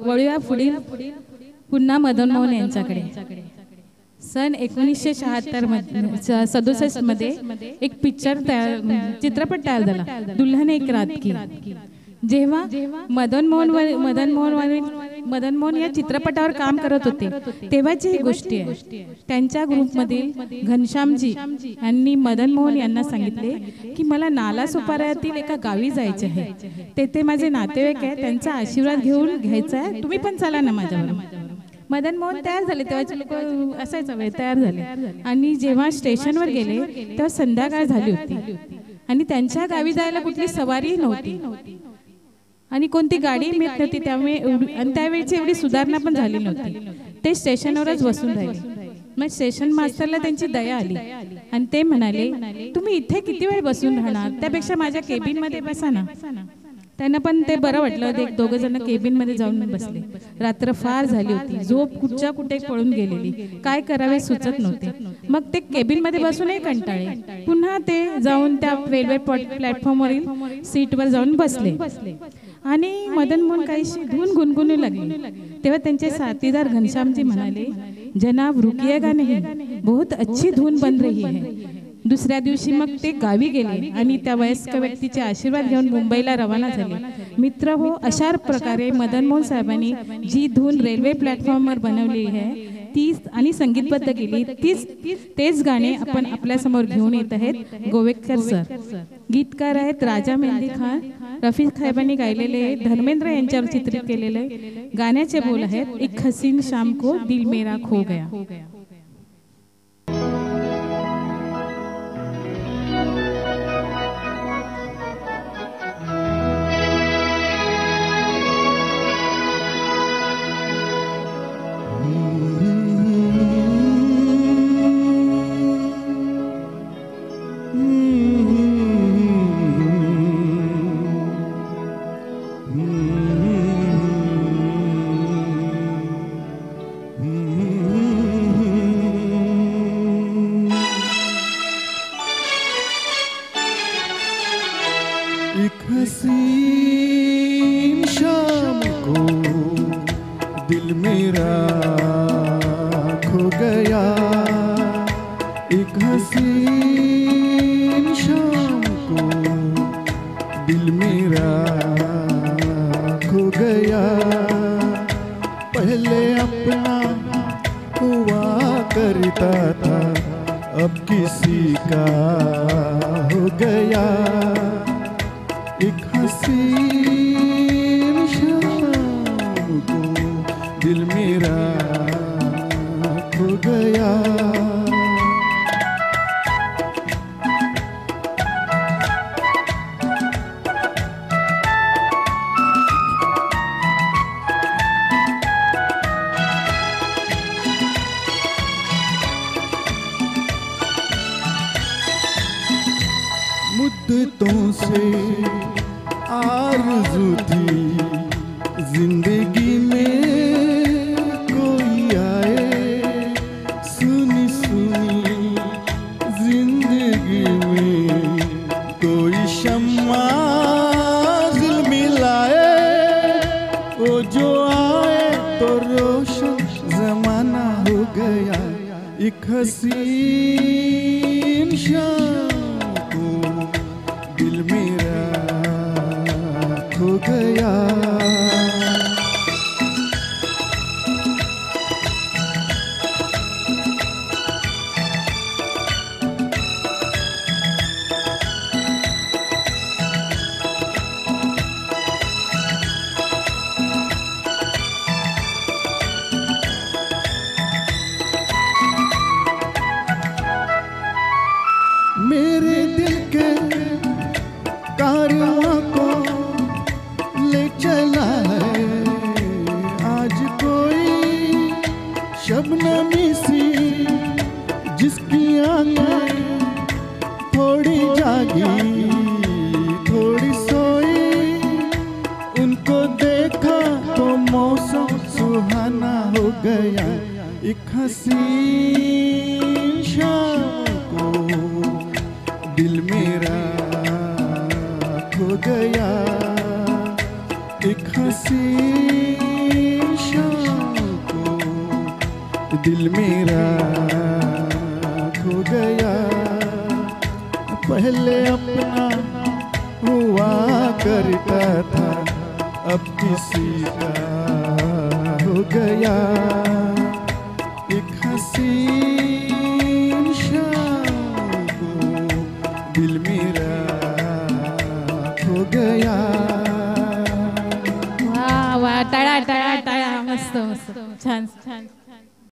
वळूया पुढील पुन्हा मदन मोहन यांच्याकडे. सन 1967 मध्ये एक चित्रपट तयार झाला, दुल्हन एक रात की. जेव्हा मदन मोहन या चित्रपटावर काम करत होते तेव्हाची ही गोष्टी आहे. त्यांच्या ग्रुपमधील घनश्यामजी यांनी मदन मोहन यांना सांगितले की मला नालासोपाऱ्यातील एका गावी जायचे आहे, तेथे माझे नातेवाईक आहे, त्यांचा आशीर्वाद घेऊन घ्यायचा आहे, तुम्ही पण चला ना माझ्याबरोबर. मदन मोहन तयार झाले, तेव्हाचे लोक असायचा वेळ तयार झाले. आणि जेव्हा स्टेशनवर गेले तेव्हा संध्याकाळ झाली होती आणि त्यांच्या गावी जायला कुठली सवारी नव्हती आणि कोणती गाडी मिळत नव्हती. त्यामुळे आणि त्यावेळची एवढी सुधारणा पण झाली नव्हती. ते स्टेशनवरच बसून राहिले. मग स्टेशन मास्टरला त्यांची दया आली आणि ते म्हणाले, तुम्ही इथे किती वेळ बसून राहणार, त्यापेक्षा माझ्या केबिन मध्ये बसा ना. त्यांना पण ते बरं वाटलं. ते दोघं जण केबिन मध्ये जाऊन बसले. रात्र फार झाली होती, झोप कुठच्या कुठे पळून गेलेली, काय करावे सुचत नव्हते. मग ते केबिन मध्ये बसूनही कंटाळले. पुन्हा ते जाऊन त्या रेल्वे प्लॅटफॉर्मवरील सीटवर जाऊन बसले आणि मदन मोहन काहीशी धून गुणगुणू लागले. तेव्हा त्यांचे साथीदार घनश्यामजी म्हणाले, जनाब रुकिएगा नहीं, बहुत अच्छी धून बन रही है. दुसऱ्या दिवशी मग ते गावी गेले आणि त्या वयस्क व्यक्तीचे आशीर्वाद घेऊन मुंबईला रवाना झाले. मित्र हो, अशा प्रकारे मदन मोहन साहेबांनी जी धून रेल्वे प्लॅटफॉर्मवर बनवली आहे ती आणि संगीतबद्ध केली, तेच गाणे आपण आपल्या समोर घेऊन येत आहेत. गोवेकर सर गीतकार आहेत, राजा मेहंदी खान, रफी साहेबांनी गायलेले, धर्मेंद्र यांच्यावर चित्रित केलेले. गाण्याचे बोल आहेत, एक हसीन शाम को दिल मेरा खो गया. एक हसीन शाम को दिल मेरा खो गया, एक हसीन शाम को दिल मेरा खो गया. पहले अपना हुआ करता था, अब किसी का हो गया. एक हसीन शाम को दिल मेरा खो गया. मुद्दतों से आरज़ू थी जिंदगी में कोई आए, सुनी सुनी जिंदगी में कोई शम्मा मिलाए. वो जो आए तो रोशन जमाना हो गया. एक हसीन शाम को दिल मेरा खो गया. मेरे दिल के कारवां को ले चला है आज कोई शबनमी सी, जिसकी आंखें थोड़ी जागी थोड़ी सोई. उनको देखा तो मौसम सुहाना हो गया. एक हसीन शाम को दिल मेरा खो गया. एक हसीन दिल मेरा खो गया। पहले अपना हुआ करता था, अब किसी का हो गया। एक हंसी